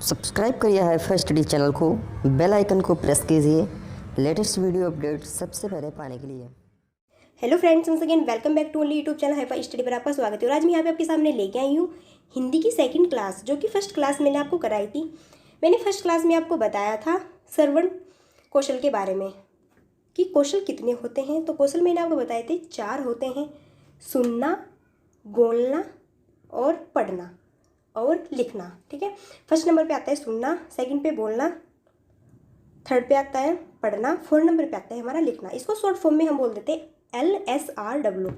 Subscribe करिए Hifi Study channel को, bell icon को प्रेस कीजिए लेटेस्ट वीडियो अपडेट सबसे पहले पाने के लिए। Hello friends, once again welcome back to only YouTube channel Hifi Study पर आपका स्वागत है। और आज मैं यहाँ पे आपके सामने लेके आई हूँ हिंदी की सेकंड क्लास, जो कि फर्स्ट क्लास मैंने आपको कराई थी। मैंने फर्स्ट क्लास में आपको बताया था श्रवण कौशल के बारे में कि कौशल कितने होते हैं। तो कौशल मैंने आपको बताए थे 4 होते हैं: सुनना, बोलना और पढ़ना और लिखना। ठीक है, फर्स्ट नंबर पे आता है सुनना, सेकंड पे बोलना, थर्ड पे आता है पढ़ना, फोर्थ नंबर पे आता है हमारा लिखना। इसको शॉर्ट फॉर्म में हम बोल देते हैं LSRW।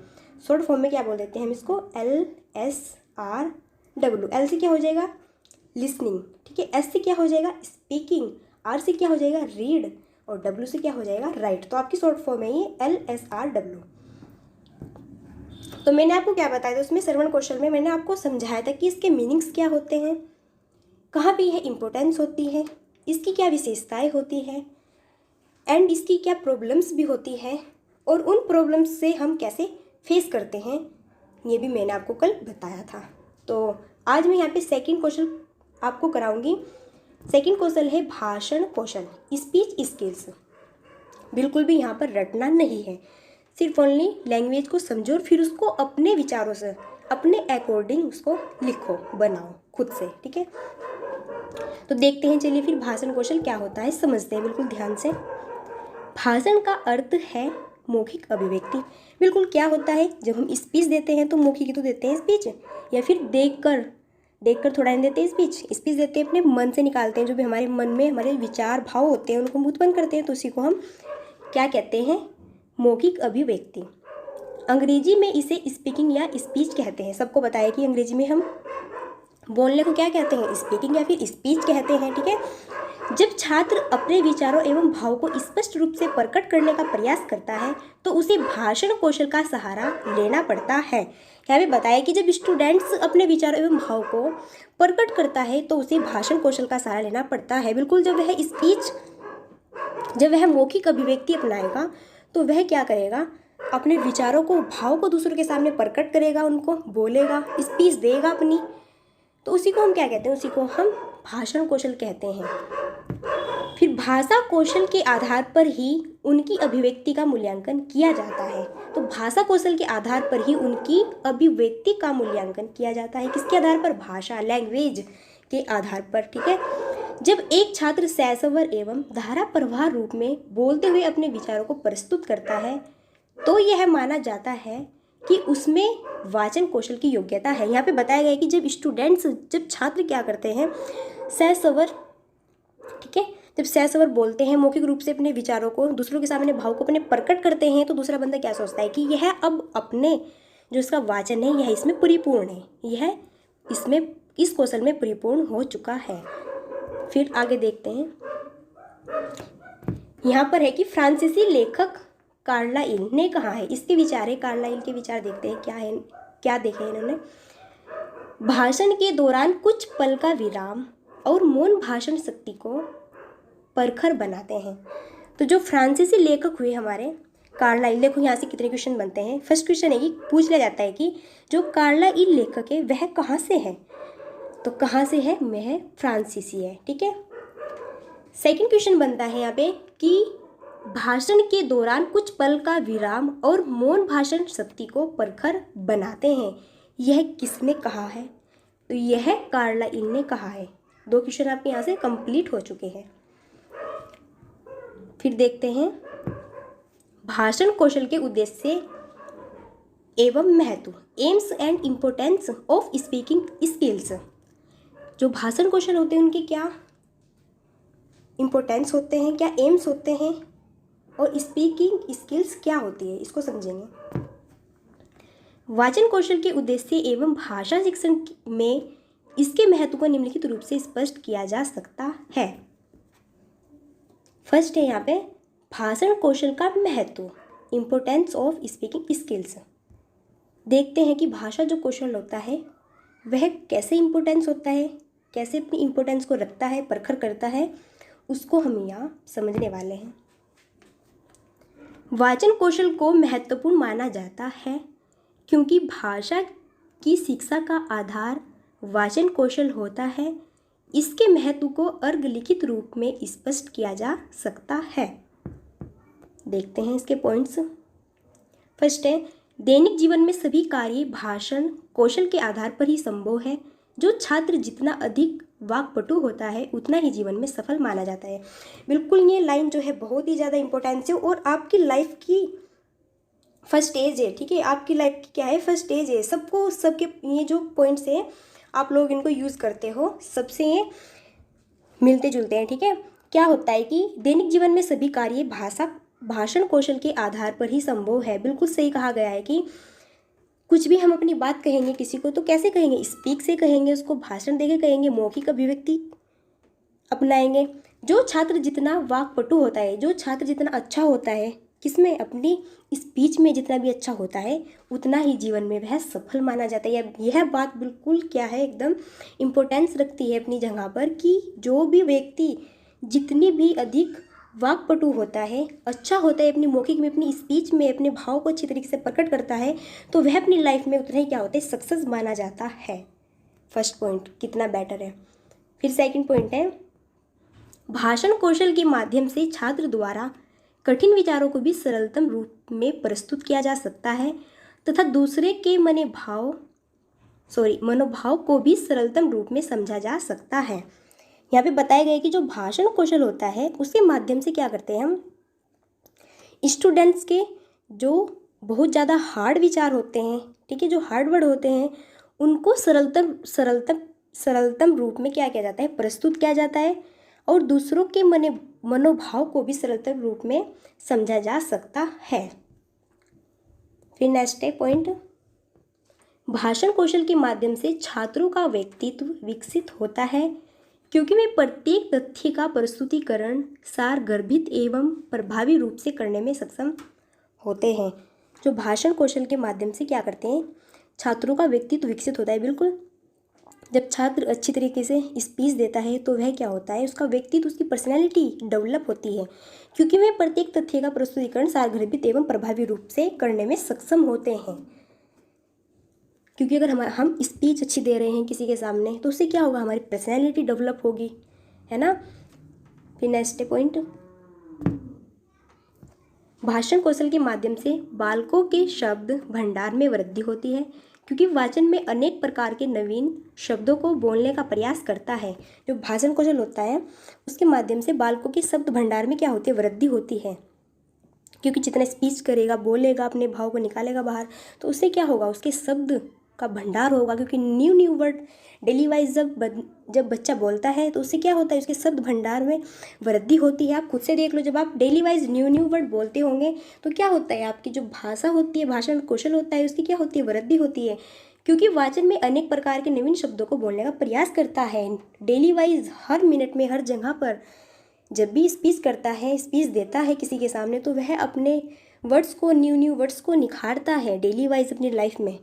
शॉर्ट फॉर्म में क्या बोल देते हैं हम इसको? LSRW। L से क्या हो जाएगा? लिसनिंग। ठीक है, S से क्या हो जाएगा? स्पीकिंग। R से क्या हो जाएगा? रीड। और W से क्या हो जाएगा? राइट। तो आपकी शॉर्ट फॉर्म है ये LSRW। तो मैंने आपको क्या बताया था उसमें? श्रवण कौशल में मैंने आपको समझाया था कि इसके मीनिंग्स क्या होते हैं, कहाँ पे यह इम्पोर्टेंस होती है, इसकी क्या विशेषताएं होती है एंड इसकी क्या प्रॉब्लम्स भी होती है, और उन प्रॉब्लम्स से हम कैसे फेस करते हैं, ये भी मैंने आपको कल बताया था। तो आज मैं यहाँ पे सेकंड कौशल आपको कराऊंगी। सेकंड कौशल है भाषण कौशल, स्पीच स्किल्स। बिल्कुल भी यहाँ पर रटना नहीं है, सिर्फ ओनली लैंग्वेज को समझो और फिर उसको अपने विचारों से, अपने अकॉर्डिंग उसको लिखो, बनाओ खुद से। ठीक है, तो देखते हैं, चलिए फिर भाषण कौशल क्या होता है समझते हैं बिल्कुल ध्यान से। भाषण का अर्थ है मौखिक अभिव्यक्ति। बिल्कुल क्या होता है, जब हम स्पीच देते हैं तो मौखिक ही तो देते हैं स्पीच, या फिर देखकर थोड़ा नहीं देते स्पीच देते हैं, अपने मन से निकालते हैं। जो भी हमारे मन में हमारे विचार भाव होते हैं उनको हम उत्पन्न करते हैं, तो उसी को हम क्या कहते हैं? मौखिक अभिव्यक्ति। अंग्रेजी में इसे स्पीकिंग या स्पीच कहते हैं। सबको बताया कि अंग्रेजी में हम बोलने को क्या कहते हैं? स्पीकिंग या फिर स्पीच कहते हैं। ठीक है, जब छात्र अपने विचारों एवं भाव को स्पष्ट रूप से प्रकट करने का प्रयास करता है तो उसे भाषण कौशल का सहारा लेना पड़ता है। यहाँ पे बताया कि जब स्टूडेंट्स अपने विचारों एवं भाव को प्रकट करता है तो उसे भाषण कौशल का सहारा लेना पड़ता है। बिल्कुल, जब वह मौखिक अभिव्यक्ति अपनाएगा तो वह क्या करेगा? अपने विचारों को, भाव को दूसरों के सामने प्रकट करेगा, उनको बोलेगा, स्पीच देगा अपनी। तो उसी को हम क्या कहते हैं? उसी को हम भाषण कौशल कहते हैं। फिर भाषा कौशल के आधार पर ही उनकी अभिव्यक्ति का मूल्यांकन किया जाता है। तो भाषा कौशल के आधार पर ही उनकी अभिव्यक्ति का मूल्यांकन किया जाता है। किसके आधार पर? भाषा, लैंग्वेज के आधार पर। ठीक है, जब एक छात्र सस्वर एवं धारा प्रवाह रूप में बोलते हुए अपने विचारों को प्रस्तुत करता है तो यह माना जाता है कि उसमें वाचन कौशल की योग्यता है। यहाँ पे बताया गया है कि जब छात्र क्या करते हैं? सस्वर, ठीक है, जब सस्वर बोलते हैं, मौखिक रूप से अपने विचारों को, दूसरों के सामने भाव को अपने प्रकट करते हैं, तो दूसरा बंदा क्या सोचता है कि यह अब अपने जो इसका वाचन है यह इसमें परिपूर्ण है, यह इसमें इस कौशल में परिपूर्ण हो चुका है। फिर आगे देखते हैं, यहाँ पर है कि फ्रांसीसी लेखक कार्लाइल ने कहा है, इसके विचार है, कार्लाइल के विचार देखते हैं क्या है, क्या देखे इन्होंने। भाषण के दौरान कुछ पल का विराम और मौन भाषण शक्ति को परखर बनाते हैं। तो जो फ्रांसीसी लेखक हुए हमारे कार्लाइल, देखो यहाँ से कितने क्वेश्चन बनते हैं। फर्स्ट क्वेश्चन है कि पूछ लिया जाता है कि जो कार्लाइल लेखक है वह कहाँ से है? तो कहाँ से है? वह फ्रांसीसी है। ठीक है, सेकंड क्वेश्चन बनता है यहाँ पे कि भाषण के दौरान कुछ पल का विराम और मौन भाषण शक्ति को परखर बनाते हैं, यह किसने कहा है? तो यह कार्लाइल ने कहा है। 2 क्वेश्चन आपके यहाँ से कंप्लीट हो चुके हैं। फिर देखते हैं भाषण कौशल के उद्देश्य एवं महत्व, AIIMS and importance of speaking skills. जो भाषण कौशल होते हैं उनके क्या इम्पोर्टेंस होते हैं, क्या एम्स होते हैं, और स्पीकिंग स्किल्स क्या होती है, इसको समझेंगे। वाचन कौशल के उद्देश्य एवं भाषा शिक्षण में इसके महत्व को निम्नलिखित रूप से स्पष्ट किया जा सकता है। फर्स्ट है यहाँ पे भाषण कौशल का महत्व, इम्पोर्टेंस ऑफ स्पीकिंग स्किल्स। देखते हैं कि भाषा जो कौशल होता है वह कैसे इम्पोर्टेंस होता है, कैसे अपनी इम्पोर्टेंस को रखता है, परखर करता है, उसको हम यहाँ समझने वाले हैं। वाचन कौशल को महत्वपूर्ण माना जाता है क्योंकि भाषा की शिक्षा का आधार वाचन कौशल होता है। इसके महत्व को अर्ध लिखित रूप में स्पष्ट किया जा सकता है। देखते हैं इसके पॉइंट्स। फर्स्ट है, दैनिक जीवन में सभी कार्य भाषण कौशल के आधार पर ही संभव है। जो छात्र जितना अधिक वाक्पटु होता है उतना ही जीवन में सफल माना जाता है। बिल्कुल ये लाइन जो है बहुत ही ज़्यादा इंपॉर्टेंट है और आपकी लाइफ की फर्स्ट स्टेज है। ठीक है, आपकी लाइफ की क्या है, फर्स्ट स्टेज है। सबको सबके ये जो पॉइंट्स हैं आप लोग इनको यूज़ करते हो, सबसे ये मिलते जुलते हैं। ठीक है, क्या होता है कि दैनिक जीवन में सभी कार्य भाषण कौशल के आधार पर ही संभव है। बिल्कुल सही कहा गया है कि कुछ भी हम अपनी बात कहेंगे किसी को तो कैसे कहेंगे, स्पीक से कहेंगे, उसको भाषण देके कहेंगे, मौखिक अभिव्यक्ति अपनाएंगे। जो छात्र जितना वाक्पटु होता है, जो छात्र जितना अच्छा होता है किसमें, अपनी स्पीच में जितना भी अच्छा होता है उतना ही जीवन में वह सफल माना जाता है। यह बात बिल्कुल क्या है, एकदम इम्पोर्टेंस रखती है अपनी जगह पर कि जो भी व्यक्ति जितनी भी अधिक वाक्पटु होता है, अच्छा होता है अपनी मौखिक में, अपनी स्पीच में अपने भाव को अच्छी तरीके से प्रकट करता है तो वह अपनी लाइफ में उतना ही क्या होता है, सक्सेस माना जाता है। फर्स्ट पॉइंट कितना बेटर है। फिर सेकंड पॉइंट है, भाषण कौशल के माध्यम से छात्र द्वारा कठिन विचारों को भी सरलतम रूप में प्रस्तुत किया जा सकता है तथा दूसरे के मनोभाव को भी सरलतम रूप में समझा जा सकता है। यहाँ पे बताया गया है कि जो भाषण कौशल होता है उसके माध्यम से क्या करते हैं हम, स्टूडेंट्स के जो बहुत ज़्यादा हार्ड विचार होते हैं, ठीक है, जो हार्ड वर्ड होते हैं उनको सरलतम रूप में क्या किया जाता है, प्रस्तुत किया जाता है और दूसरों के मनोभाव को भी सरलतम रूप में समझा जा सकता है। फिर नेक्स्ट है पॉइंट, भाषण कौशल के माध्यम से छात्रों का व्यक्तित्व विकसित होता है क्योंकि वे प्रत्येक तथ्य का प्रस्तुतिकरण सारगर्भित एवं प्रभावी रूप से करने में सक्षम होते हैं। जो भाषण कौशल के माध्यम से क्या करते हैं, छात्रों का व्यक्तित्व विकसित होता है। बिल्कुल, जब छात्र अच्छी तरीके से स्पीच देता है तो वह क्या होता है, उसका व्यक्तित्व, उसकी पर्सनैलिटी डेवलप होती है क्योंकि वे प्रत्येक तथ्य का प्रस्तुतिकरण सारगर्भित एवं प्रभावी रूप से करने में सक्षम होते हैं। क्योंकि अगर हम स्पीच अच्छी दे रहे हैं किसी के सामने तो उससे क्या होगा, हमारी पर्सनैलिटी डेवलप होगी, है ना। फिर नेक्स्ट पॉइंट, भाषण कौशल के माध्यम से बालकों के शब्द भंडार में वृद्धि होती है क्योंकि वाचन में अनेक प्रकार के नवीन शब्दों को बोलने का प्रयास करता है। जो भाषण कौशल होता है उसके माध्यम से बालकों के शब्द भंडार में क्या होती है, वृद्धि होती है क्योंकि जितना स्पीच करेगा, बोलेगा, अपने भाव को निकालेगा बाहर तो उससे क्या होगा, उसके शब्द का भंडार होगा क्योंकि न्यू वर्ड डेली वाइज जब बच्चा बोलता है तो उससे क्या होता है, उसके शब्द भंडार में वृद्धि होती है। आप खुद से देख लो, जब आप डेली वाइज न्यू वर्ड बोलते होंगे तो क्या होता है, आपकी जो भाषा होती है, भाषण कौशल होता है, उसकी क्या होती है, वृद्धि होती है क्योंकि वाचन में अनेक प्रकार के नवीन शब्दों को बोलने का प्रयास करता है डेली वाइज, हर मिनट में, हर जगह पर। जब भी स्पीच करता है, स्पीच देता है किसी के सामने तो वह अपने वर्ड्स को, न्यू वर्ड्स को निखारता है डेली वाइज अपनी लाइफ में।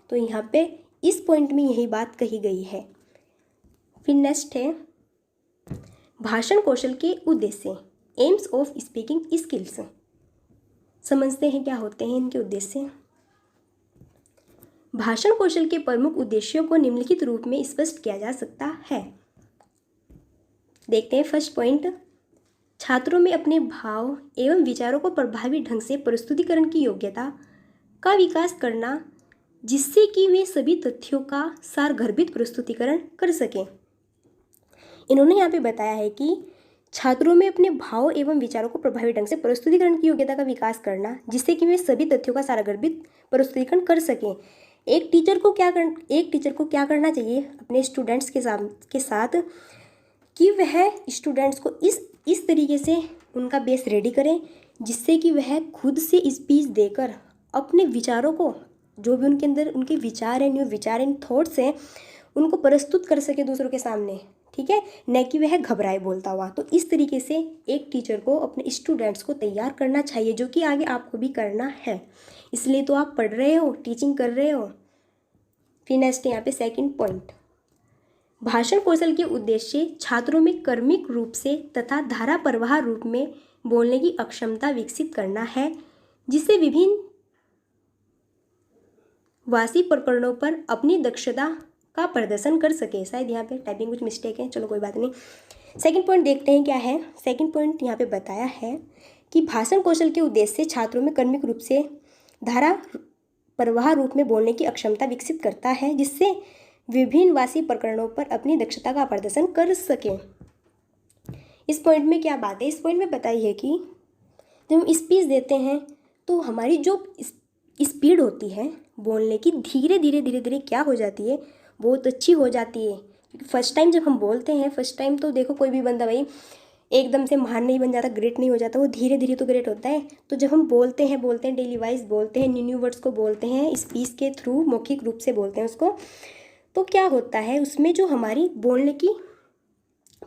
तो यहाँ पे इस पॉइंट में यही बात कही गई है। फिर नेक्स्ट है, भाषण कौशल के उद्देश्य, एम्स ऑफ स्पीकिंग स्किल्स। समझते हैं क्या होते हैं इनके उद्देश्य। भाषण कौशल के प्रमुख उद्देश्यों को निम्नलिखित रूप में स्पष्ट किया जा सकता है। देखते हैं फर्स्ट पॉइंट, छात्रों में अपने भाव एवं विचारों को प्रभावी ढंग से प्रस्तुतिकरण की योग्यता का विकास करना जिससे कि वे सभी तथ्यों का सारगर्भित प्रस्तुतिकरण कर सकें। इन्होंने यहाँ पे बताया है कि छात्रों में अपने भाव एवं विचारों को प्रभावी ढंग से प्रस्तुतिकरण की योग्यता का विकास करना जिससे कि वे सभी तथ्यों का सारगर्भित प्रस्तुतिकरण कर सकें। एक टीचर को क्या करना चाहिए अपने स्टूडेंट्स के साथ कि वह स्टूडेंट्स को इस तरीके से उनका बेस रेडी करें जिससे कि वह खुद से स्पीच देकर अपने विचारों को, जो भी उनके अंदर उनके विचार हैं, न्यू विचार हैं, थॉट्स हैं, उनको प्रस्तुत कर सके दूसरों के सामने, ठीक है, न कि वह घबराए बोलता हुआ। तो इस तरीके से एक टीचर को अपने स्टूडेंट्स को तैयार करना चाहिए, जो कि आगे आपको भी करना है, इसलिए तो आप पढ़ रहे हो, टीचिंग कर रहे हो। फिर नेक्स्ट यहाँ पे सेकंड पॉइंट, भाषण कौशल के उद्देश्य छात्रों में क्रमिक रूप से तथा धारा प्रवाह रूप में बोलने की अक्षमता विकसित करना है जिससे विभिन्न वासी प्रकरणों पर अपनी दक्षता का प्रदर्शन कर सके। शायद यहाँ पे टाइपिंग कुछ मिस्टेक है, चलो कोई बात नहीं। सेकंड पॉइंट देखते हैं क्या है। सेकंड पॉइंट यहाँ पे बताया है कि भाषण कौशल के उद्देश्य से छात्रों में क्रमिक रूप से धारा प्रवाह रूप में बोलने की अक्षमता विकसित करता है, जिससे विभिन्न वासी प्रकरणों पर अपनी दक्षता का प्रदर्शन कर सकें। इस पॉइंट में क्या बात है, इस पॉइंट में बताई है कि जब हम स्पीच देते हैं तो हमारी जो स्पीड होती है बोलने की धीरे धीरे क्या हो जाती है, बहुत अच्छी हो जाती है। फर्स्ट टाइम जब हम बोलते हैं, फर्स्ट टाइम तो देखो कोई भी बंदा भाई एकदम से महान नहीं बन जाता, ग्रेट नहीं हो जाता, वो धीरे धीरे तो ग्रेट होता है। तो जब हम बोलते हैं डेली वाइज बोलते हैं, न्यू वर्ड्स को बोलते हैं, स्पीच के थ्रू मौखिक रूप से बोलते हैं उसको, तो क्या होता है उसमें जो हमारी बोलने की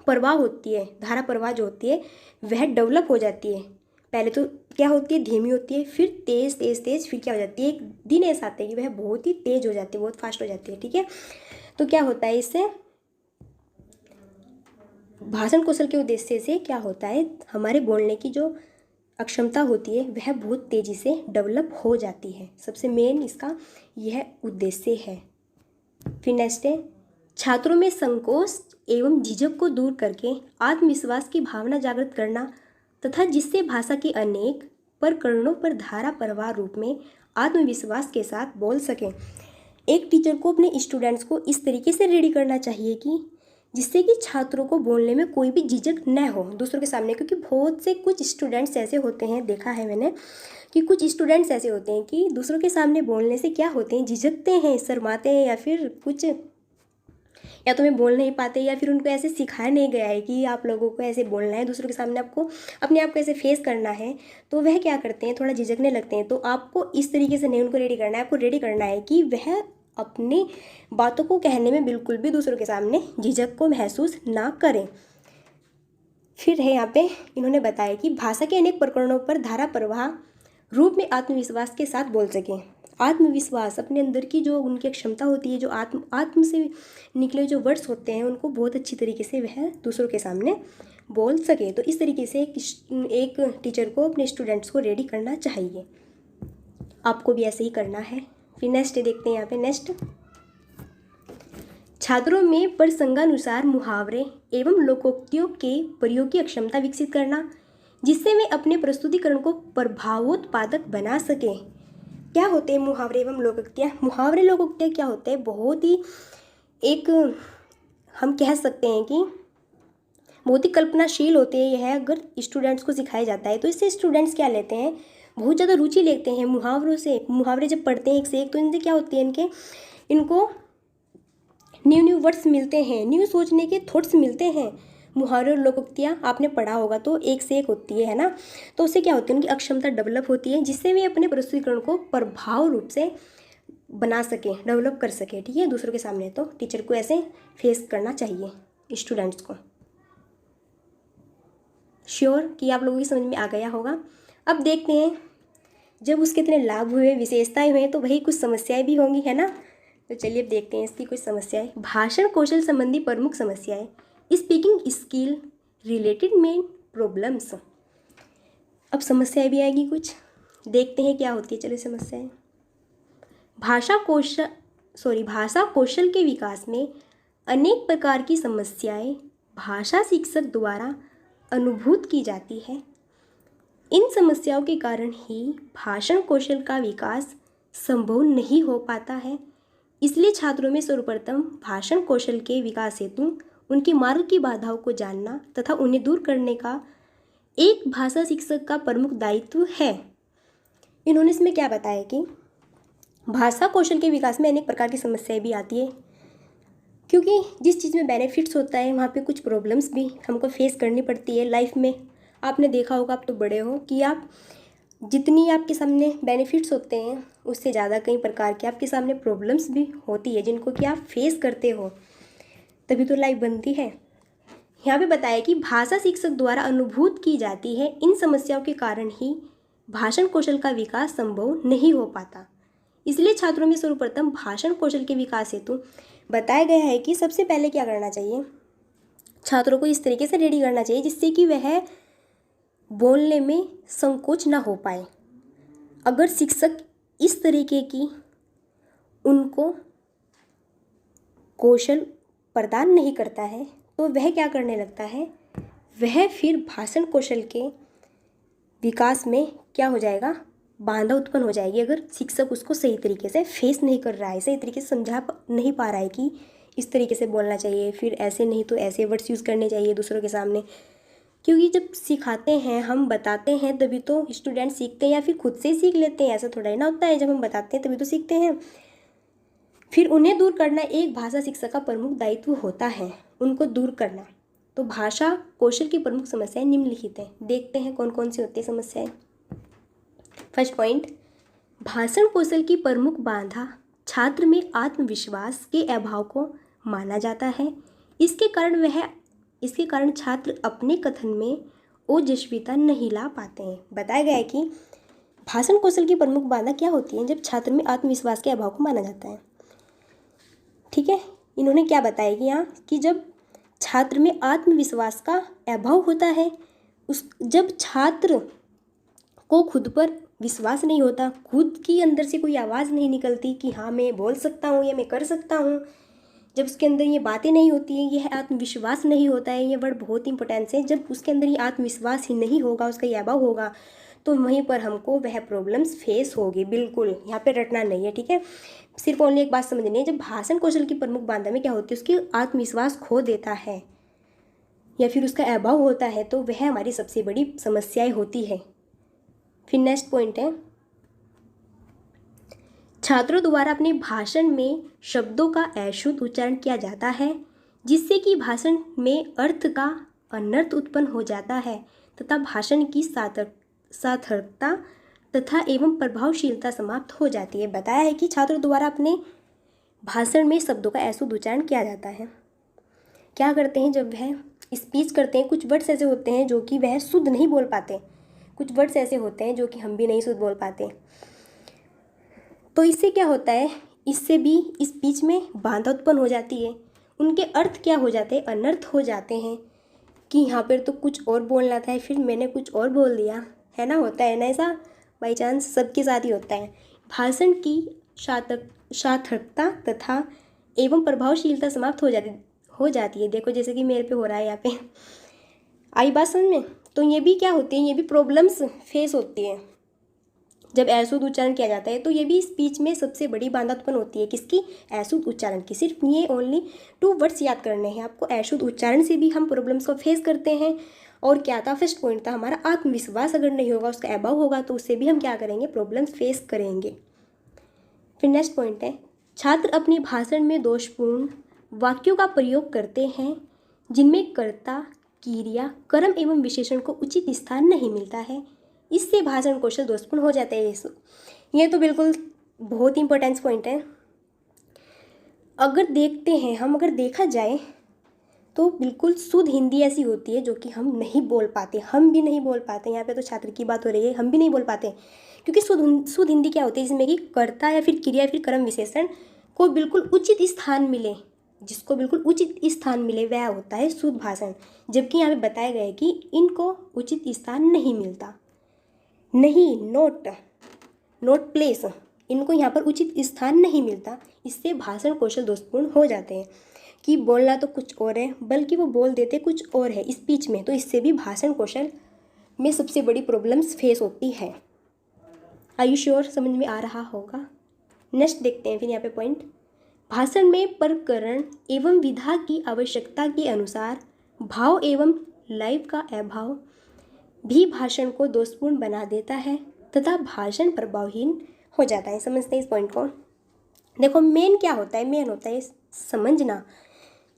प्रवाह होती है, धारा प्रवाह जो होती है वह डेवलप हो जाती है। पहले तो क्या होती है, धीमी होती है, फिर तेज, फिर क्या हो जाती है, एक दिन ऐसा आता है कि वह बहुत ही तेज हो जाती है, बहुत फास्ट हो जाती है। ठीक है, तो क्या होता है, इससे भाषण कौशल के उद्देश्य से क्या होता है, हमारे बोलने की जो अक्षमता होती है वह बहुत तेज़ी से डेवलप हो जाती है। सबसे मेन इसका यह उद्देश्य है। फिर नेक्स्ट है, छात्रों में संकोच एवं झिझक को दूर करके आत्मविश्वास की भावना जागृत करना तथा जिससे भाषा के अनेक प्रकरणों पर धारा प्रवाह रूप में आत्मविश्वास के साथ बोल सकें। एक टीचर को अपने स्टूडेंट्स को इस तरीके से रेडी करना चाहिए कि जिससे कि छात्रों को बोलने में कोई भी झिझक न हो दूसरों के सामने। क्योंकि बहुत से कुछ स्टूडेंट्स ऐसे होते हैं, देखा है मैंने कि कुछ स्टूडेंट्स ऐसे होते हैं कि दूसरों के सामने बोलने से क्या होते हैं, झिझकते हैं, शर्माते हैं, या फिर कुछ या तो मैं बोल नहीं पाते, या फिर उनको ऐसे सिखाया नहीं गया है कि आप लोगों को ऐसे बोलना है, दूसरों के सामने आपको अपने आप को ऐसे फेस करना है, तो वह क्या करते हैं, थोड़ा झिझकने लगते हैं। तो आपको इस तरीके से नहीं उनको रेडी करना है, आपको रेडी करना है कि वह अपनी बातों को कहने में बिल्कुल भी दूसरों के सामने झिझक को महसूस ना करें। फिर है यहाँ पे इन्होंने बताया कि भाषा के अनेक प्रकरणों पर धारा प्रवाह रूप में आत्मविश्वास के साथ बोल सकें। आत्मविश्वास, अपने अंदर की जो उनकी क्षमता होती है, जो आत्म से निकले जो वर्ड्स होते हैं, उनको बहुत अच्छी तरीके से वह दूसरों के सामने बोल सके। तो इस तरीके से एक टीचर को अपने स्टूडेंट्स को रेडी करना चाहिए। आपको भी ऐसे ही करना है। फिर नेक्स्ट देखते हैं यहाँ पे। नेक्स्ट, छात्रों में प्रसंगानुसार मुहावरे एवं लोकोक्तियों के प्रयोग की क्षमता विकसित करना, जिससे वे अपने प्रस्तुतिकरण को प्रभावोत्पादक बना सकें। क्या होते हैं मुहावरे एवं लोकोक्तियाँ? मुहावरे लोकोक्तियाँ क्या होते हैं, बहुत ही एक हम कह सकते हैं कि बहुत ही कल्पनाशील होते हैं। यह अगर स्टूडेंट्स को सिखाया जाता है तो इससे स्टूडेंट्स क्या लेते हैं, बहुत ज़्यादा रुचि लेते हैं मुहावरों से। मुहावरे जब पढ़ते हैं एक से एक, तो इनसे क्या होती है, इनको न्यू वर्ड्स मिलते हैं, न्यू सोचने के थॉट्स मिलते हैं। मुहावरे और लोकोक्तियाँ आपने पढ़ा होगा तो एक से एक होती है ना, तो उससे क्या होती है, उनकी अक्षमता डेवलप होती है, जिससे वे अपने प्रस्तुतिकरण को प्रभाव रूप से बना सकें, डेवलप कर सकें। ठीक है, दूसरों के सामने। तो टीचर को ऐसे फेस करना चाहिए स्टूडेंट्स को। श्योर कि आप लोगों की समझ में आ गया होगा। अब देखते हैं जब उसके इतने लाभ हुए, विशेषताएं हुए, तो वही कुछ समस्याएं भी होंगी, है ना। तो चलिए अब देखते हैं इसकी कुछ समस्याएं। भाषण कौशल संबंधी प्रमुख समस्याएं, speaking skill related main problems. अब समस्याएं भी आएगी कुछ, देखते हैं क्या होती है। चलिए समस्याएं। भाषा कौशल के विकास में अनेक प्रकार की समस्याएं भाषा शिक्षक द्वारा अनुभूत की जाती है। इन समस्याओं के कारण ही भाषण कौशल का विकास संभव नहीं हो पाता है। इसलिए छात्रों में सर्वप्रथम भाषण कौशल के विकास हेतु उनके मार्ग की बाधाओं को जानना तथा उन्हें दूर करने का एक भाषा शिक्षक का प्रमुख दायित्व है। इन्होंने इसमें क्या बताया कि भाषा कौशल के विकास में अनेक प्रकार की समस्याएं भी आती है, क्योंकि जिस चीज़ में बेनिफिट्स होता है वहाँ पे कुछ प्रॉब्लम्स भी हमको फेस करनी पड़ती है लाइफ में। आपने देखा होगा, आप तो बड़े हो, कि आप जितनी आपके सामने बेनिफिट्स होते हैं उससे ज़्यादा कई प्रकार के आपके सामने प्रॉब्लम्स भी होती है, जिनको कि आप फेस करते हो, तभी तो लाइफ बनती है। यहाँ पे बताया कि भाषा शिक्षक द्वारा अनुभूत की जाती है। इन समस्याओं के कारण ही भाषण कौशल का विकास संभव नहीं हो पाता। इसलिए छात्रों में सर्वप्रथम भाषण कौशल के विकास हेतु बताया गया है कि सबसे पहले क्या करना चाहिए, छात्रों को इस तरीके से रेडी करना चाहिए जिससे कि वह बोलने में संकोच ना हो पाए। अगर शिक्षक इस तरीके की उनको कौशल प्रदान नहीं करता है तो वह क्या करने लगता है, वह फिर भाषण कौशल के विकास में क्या हो जाएगा, बाधा उत्पन्न हो जाएगी। अगर शिक्षक उसको सही तरीके से फेस नहीं कर रहा है, सही तरीके से समझा नहीं पा रहा है कि इस तरीके से बोलना चाहिए, फिर ऐसे नहीं तो ऐसे वर्ड्स यूज़ करने चाहिए दूसरों के सामने। क्योंकि जब सिखाते हैं, हम बताते हैं, तभी तो स्टूडेंट सीखते हैं, या फिर खुद से ही सीख लेते हैं। ऐसा थोड़ा ही ना होता है, जब हम बताते हैं तभी तो सीखते हैं। फिर उन्हें दूर करना एक भाषा शिक्षक का प्रमुख दायित्व होता है, उनको दूर करना। तो भाषा कौशल की प्रमुख समस्याएं निम्नलिखित हैं। देखते हैं कौन कौन सी होती है समस्याएं। फर्स्ट पॉइंट, भाषण कौशल की प्रमुख बाधा छात्र में आत्मविश्वास के अभाव को माना जाता है। इसके कारण छात्र अपने कथन में ओजस्विता नहीं ला पाते हैं। बताया गया है कि भाषण कौशल की प्रमुख बाधा क्या होती है, जब छात्र में आत्मविश्वास के अभाव को माना जाता है। ठीक है, इन्होंने क्या बताया कि यहाँ कि जब छात्र में आत्मविश्वास का अभाव होता है, जब छात्र को खुद पर विश्वास नहीं होता, खुद की अंदर से कोई आवाज़ नहीं निकलती कि हाँ मैं बोल सकता हूँ या मैं कर सकता हूँ, जब उसके अंदर ये बातें नहीं होती हैं, यह आत्मविश्वास नहीं होता है, ये वर्ड बहुत इंपॉर्टेंट है। जब उसके अंदर ये आत्मविश्वास ही नहीं होगा, उसका ये अभाव होगा, तो वहीं पर हमको वह प्रॉब्लम्स फेस होगी। बिल्कुल यहाँ पे रटना नहीं है, ठीक है। सिर्फ ओनली एक बात समझनी है, जब भाषण कौशल की प्रमुख बाधा में क्या होती है, उसकी आत्मविश्वास खो देता है या फिर उसका अभाव होता है, तो वह हमारी सबसे बड़ी समस्याएं होती है। फिर नेक्स्ट पॉइंट है, छात्रों द्वारा अपने भाषण में शब्दों का अशुद्ध उच्चारण किया जाता है, जिससे कि भाषण में अर्थ का अनर्थ उत्पन्न हो जाता है तथा भाषण की सार्थकता तथा एवं प्रभावशीलता समाप्त हो जाती है। बताया है कि छात्रों द्वारा अपने भाषण में शब्दों का अशुद्ध उच्चारण किया जाता है। क्या करते हैं, जब वह स्पीच करते हैं, कुछ वर्ड्स ऐसे होते हैं जो कि वह शुद्ध नहीं बोल पाते, कुछ वर्ड्स ऐसे होते हैं जो कि हम भी नहीं शुद्ध बोल पाते। तो इससे क्या होता है, इससे भी स्पीच में बाधा उत्पन्न हो जाती है, उनके अर्थ क्या हो जाते हैं, अनर्थ हो जाते हैं कि यहाँ पर तो कुछ और बोलना था, फिर मैंने कुछ और बोल दिया, है ना, होता है ना ऐसा, बाई चांस सबके साथ ही होता है। भाषण की सार्थकता तथा एवं प्रभावशीलता समाप्त हो जाती है। देखो जैसे कि मेरे पे हो रहा है यहाँ पे, आई बात समझ में। तो ये भी क्या होती है, ये भी प्रॉब्लम्स फेस होती है जब अशुद्ध उच्चारण किया जाता है। तो ये भी स्पीच में सबसे बड़ी बाधा उत्पन्न होती है, किसकी, अशुद्ध उच्चारण की। सिर्फ ये ओनली 2 वर्ड्स याद करने हैं आपको, अशुद्ध उच्चारण से भी हम प्रॉब्लम्स को फेस करते हैं। और क्या था, फर्स्ट पॉइंट था हमारा आत्मविश्वास अगर नहीं होगा, उसका अभाव होगा, तो उससे भी हम क्या करेंगे, प्रॉब्लम्स फेस करेंगे। फिर नेक्स्ट पॉइंट है, छात्र अपने भाषण में दोषपूर्ण वाक्यों का प्रयोग करते हैं जिनमें कर्ता, क्रिया, कर्म एवं विशेषण को उचित स्थान नहीं मिलता है। इससे भाषण कौशल दोषपूर्ण हो जाता है। ये तो बिल्कुल बहुत इंपॉर्टेंट पॉइंट है। अगर देखते हैं हम, अगर देखा जाए तो बिल्कुल शुद्ध हिंदी ऐसी होती है जो कि हम नहीं बोल पाते, हम भी नहीं बोल पाते। यहाँ पे तो छात्र की बात हो रही है, हम भी नहीं बोल पाते, क्योंकि शुद्ध हिंदी क्या होती है, जिसमें कि कर्ता या फिर क्रिया या फिर कर्म विशेषण को बिल्कुल उचित स्थान मिले, जिसको बिल्कुल उचित स्थान मिले वह होता है शुद्ध भाषण। जबकि यहाँ पे बताया गया है कि इनको उचित स्थान नहीं मिलता, नहीं, नोट प्लेस, इनको यहाँ पर उचित स्थान नहीं मिलता। इससे भाषण कौशल दोषपूर्ण हो जाते हैं कि बोलना तो कुछ और है, बल्कि वो बोल देते कुछ और है स्पीच में। तो इससे भी भाषण कौशल में सबसे बड़ी प्रॉब्लम्स फेस होती है। आर यू श्योर, समझ में आ रहा होगा। नेक्स्ट देखते हैं फिर यहाँ पे पॉइंट, भाषण में प्रकरण एवं विधा की आवश्यकता के अनुसार भाव एवं लाइव का अभाव भी भाषण को दोषपूर्ण बना देता है तथा भाषण प्रभावहीन हो जाता है। समझते हैं इस पॉइंट को। देखो मेन क्या होता है, मेन होता है समझना।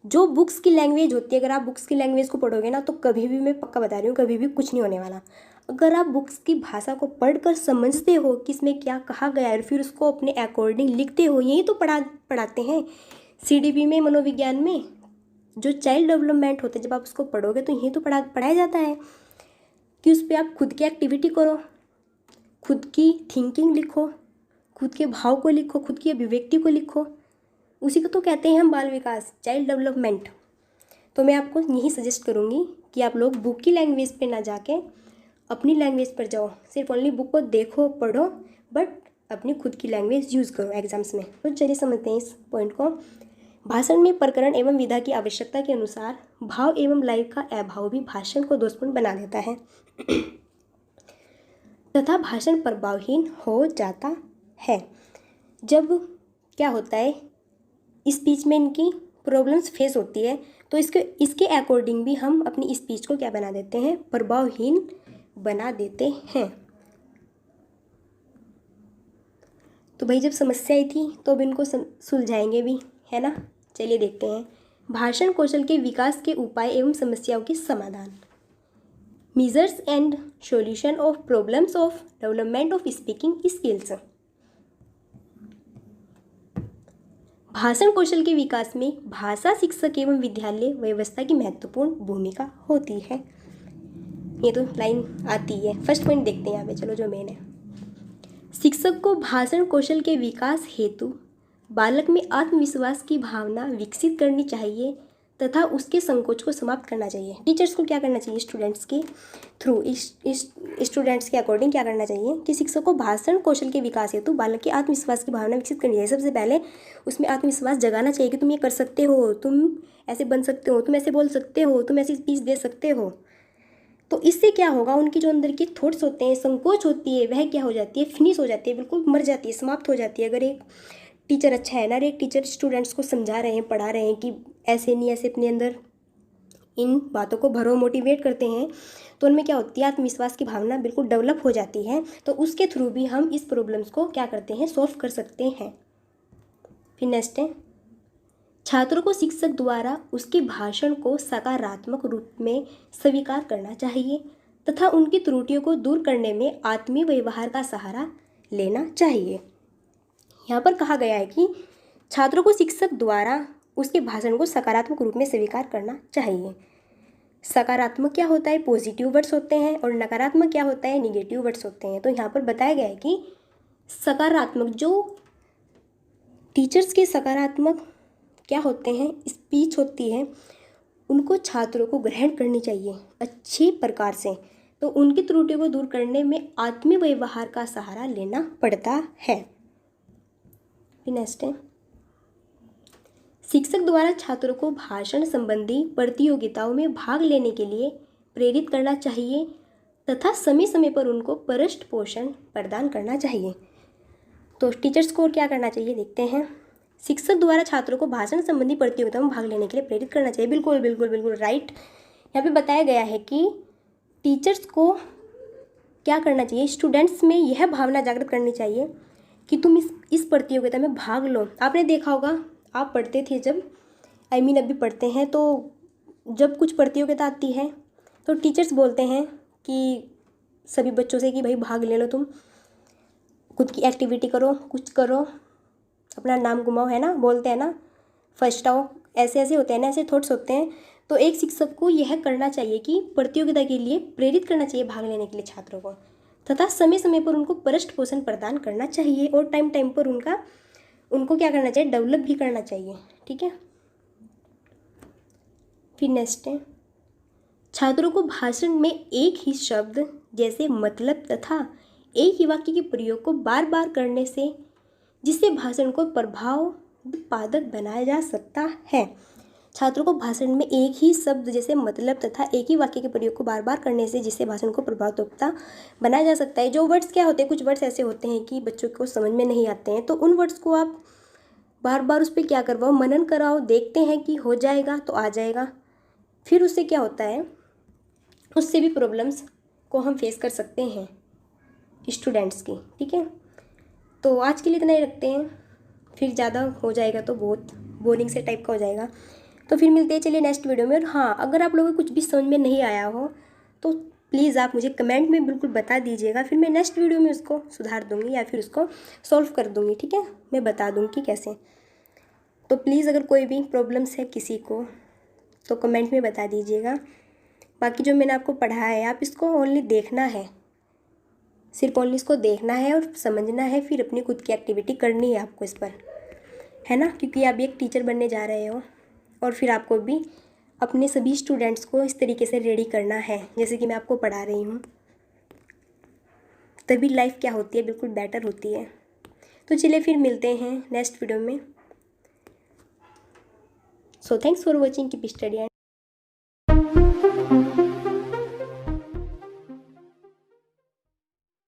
जो बुक्स की लैंग्वेज होती है, अगर आप बुक्स की लैंग्वेज को पढ़ोगे ना, तो कभी भी, मैं पक्का बता रही हूँ, कभी भी कुछ नहीं होने वाला। अगर आप बुक्स की भाषा को पढ़कर समझते हो कि इसमें क्या कहा गया है, और फिर उसको अपने अकॉर्डिंग लिखते हो, यही तो पढ़ाते हैं CDB में, मनोविज्ञान में जो चाइल्ड डेवलपमेंट होता है, जब आप उसको पढ़ोगे तो यही तो पढ़ाया जाता है कि उस पर आप खुद की एक्टिविटी करो, खुद की थिंकिंग लिखो, खुद के भाव को लिखो, खुद की अभिव्यक्ति को लिखो। उसी को तो कहते हैं हम बाल विकास, चाइल्ड डेवलपमेंट। तो मैं आपको यही सजेस्ट करूँगी कि आप लोग बुक की लैंग्वेज पे ना जाके अपनी लैंग्वेज पर जाओ। सिर्फ ओनली बुक को देखो, पढ़ो, बट अपनी खुद की लैंग्वेज यूज़ करो एग्जाम्स में। तो चलिए समझते हैं इस पॉइंट को। भाषण में प्रकरण एवं विधा की आवश्यकता के अनुसार भाव एवं लय का अभाव भी भाषण को दोषपूर्ण बना देता है तथा भाषण प्रभावहीन हो जाता है। जब क्या होता है, स्पीच में इनकी प्रॉब्लम्स फेस होती है तो इसके अकॉर्डिंग भी हम अपनी स्पीच को क्या बना देते हैं, प्रभावहीन बना देते हैं। तो भाई जब समस्या आई थी तो अब इनको सुलझाएंगे भी, है ना। चलिए देखते हैं भाषण कौशल के विकास के उपाय एवं समस्याओं के समाधान। Measures and solution of problems of development of speaking skills. भाषण कौशल के विकास में भाषा शिक्षक एवं विद्यालय व्यवस्था की महत्वपूर्ण भूमिका होती है। ये तो लाइन आती है, फर्स्ट पॉइंट देखते हैं यहाँ पे, चलो जो मेन है। शिक्षक को भाषण कौशल के विकास हेतु बालक में आत्मविश्वास की भावना विकसित करनी चाहिए तथा उसके संकोच को समाप्त करना चाहिए। टीचर्स को क्या करना चाहिए, स्टूडेंट्स के थ्रू, स्टूडेंट्स के अकॉर्डिंग क्या करना चाहिए कि शिक्षक को भाषण कौशल के विकास हेतु बालक के आत्मविश्वास की भावना विकसित करनी चाहिए। सबसे पहले उसमें आत्मविश्वास जगाना चाहिए कि तुम ये कर सकते हो, तुम ऐसे बन सकते हो, तुम ऐसे बोल सकते हो, तुम ऐसी स्पीच दे सकते हो। तो इससे क्या होगा, उनकी जो अंदर की थॉट्स होते हैं, संकोच होती है, वह क्या हो जाती है, फिनिश हो जाती है, बिल्कुल मर जाती है, समाप्त हो जाती है। अगर एक टीचर अच्छा है ना, एक टीचर स्टूडेंट्स को समझा रहे हैं, पढ़ा रहे हैं कि ऐसे नहीं ऐसे, अपने अंदर इन बातों को भरो, मोटिवेट करते हैं, तो उनमें क्या होती है, आत्मविश्वास की भावना बिल्कुल डेवलप हो जाती है। तो उसके थ्रू भी हम इस प्रॉब्लम्स को क्या करते हैं, सॉल्व कर सकते हैं। फिर नेक्स्ट है, छात्रों को शिक्षक द्वारा उसके भाषण को सकारात्मक रूप में स्वीकार करना चाहिए तथा उनकी त्रुटियों को दूर करने में आत्मीय व्यवहार का सहारा लेना चाहिए। यहाँ पर कहा गया है कि छात्रों को शिक्षक द्वारा उसके भाषण को सकारात्मक रूप में स्वीकार करना चाहिए। सकारात्मक क्या होता है, पॉजिटिव वर्ड्स होते हैं, और नकारात्मक क्या होता है, निगेटिव वर्ड्स होते हैं। तो यहाँ पर बताया गया है कि सकारात्मक, जो टीचर्स के सकारात्मक क्या होते हैं, स्पीच होती है, उनको छात्रों को ग्रहण करनी चाहिए अच्छी प्रकार से। तो उनकी त्रुटियों को दूर करने में आत्मीय व्यवहार का सहारा लेना पड़ता है। नेक्स्ट है, शिक्षक द्वारा छात्रों को भाषण संबंधी प्रतियोगिताओं में भाग लेने के लिए प्रेरित करना चाहिए तथा समय समय पर उनको पृष्ठ पोषण प्रदान करना चाहिए। तो टीचर्स को क्या करना चाहिए, देखते हैं। शिक्षक द्वारा छात्रों को भाषण संबंधी प्रतियोगिताओं में भाग लेने के लिए प्रेरित करना चाहिए। बिल्कुल बिल्कुल बिल्कुल राइट। यहाँ पे बताया गया है कि टीचर्स को क्या करना चाहिए, स्टूडेंट्स में यह भावना जागृत करनी चाहिए कि तुम इस प्रतियोगिता में भाग लो। आपने देखा होगा, आप पढ़ते थे जब, अभी पढ़ते हैं, तो जब कुछ प्रतियोगिता आती है तो टीचर्स बोलते हैं कि सभी बच्चों से कि भाई भाग ले लो, तुम खुद की एक्टिविटी करो, कुछ करो, अपना नाम घुमाओ, है ना, बोलते हैं ना, फर्स्ट आओ, ऐसे ऐसे होते हैं ना, ऐसे थॉट्स होते हैं। तो एक शिक्षक को यह करना चाहिए कि प्रतियोगिता के लिए प्रेरित करना चाहिए भाग लेने के लिए छात्रों को, तथा समय समय पर उनको पृष्ठ पोषण प्रदान करना चाहिए और टाइम टाइम पर उनको क्या करना चाहिए, डेवलप भी करना चाहिए। ठीक है। फिर नेक्स्ट है, छात्रों को भाषण में एक ही शब्द जैसे मतलब तथा एक ही वाक्य के प्रयोग को बार बार करने से जिससे भाषण को प्रभाव उत्पादक बनाया जा सकता है। छात्रों को भाषण में एक ही शब्द जैसे मतलब तथा एक ही वाक्य के प्रयोग को बार बार करने से जिससे भाषण को प्रभावयुक्त बनाया जा सकता है। जो वर्ड्स क्या होते हैं, कुछ वर्ड्स ऐसे होते हैं कि बच्चों को समझ में नहीं आते हैं, तो उन वर्ड्स को आप बार बार उस पर क्या करवाओ, मनन कराओ, देखते हैं कि हो जाएगा तो आ जाएगा। फिर उससे क्या होता है, उससे भी प्रॉब्लम्स को हम फेस कर सकते हैं स्टूडेंट्स की। ठीक है, तो आज के लिए इतना ही रखते हैं, फिर ज़्यादा हो जाएगा तो बहुत बोरिंग से टाइप का हो जाएगा। तो फिर मिलते हैं चलिए नेक्स्ट वीडियो में। और हाँ, अगर आप लोगों को कुछ भी समझ में नहीं आया हो तो प्लीज़ आप मुझे कमेंट में बिल्कुल बता दीजिएगा, फिर मैं नेक्स्ट वीडियो में उसको सुधार दूँगी या फिर उसको सॉल्व कर दूँगी। ठीक है, मैं बता दूँगी कि कैसे। तो प्लीज़ अगर कोई भी प्रॉब्लम्स है किसी को तो कमेंट में बता दीजिएगा। बाकी जो मैंने आपको पढ़ाया है, आप इसको ओनली देखना है, सिर्फ ओनली इसको देखना है और समझना है, फिर अपनी खुद की एक्टिविटी करनी है आपको इस पर, है ना, क्योंकि आप एक टीचर बनने जा रहे हो और फिर आपको भी अपने सभी स्टूडेंट्स को इस तरीके से रेडी करना है जैसे कि मैं आपको पढ़ा रही हूँ, तभी लाइफ क्या होती है, बिल्कुल बेटर होती है। तो चलिए फिर मिलते हैं नेक्स्ट वीडियो में। So thanks for watching, keep study and